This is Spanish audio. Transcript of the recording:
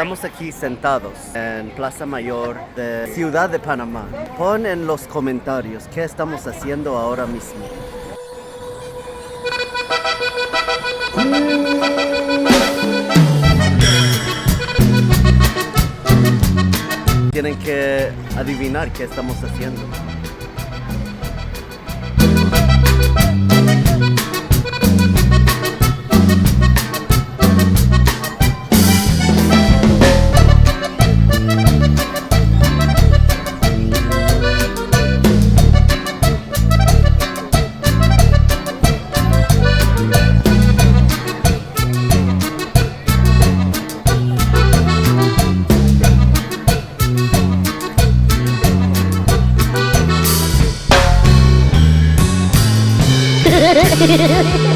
Estamos aquí sentados en Plaza Mayor de Ciudad de Panamá. Pon en los comentarios qué estamos haciendo ahora mismo. Tienen que adivinar qué estamos haciendo. Ha ha ha ha ha!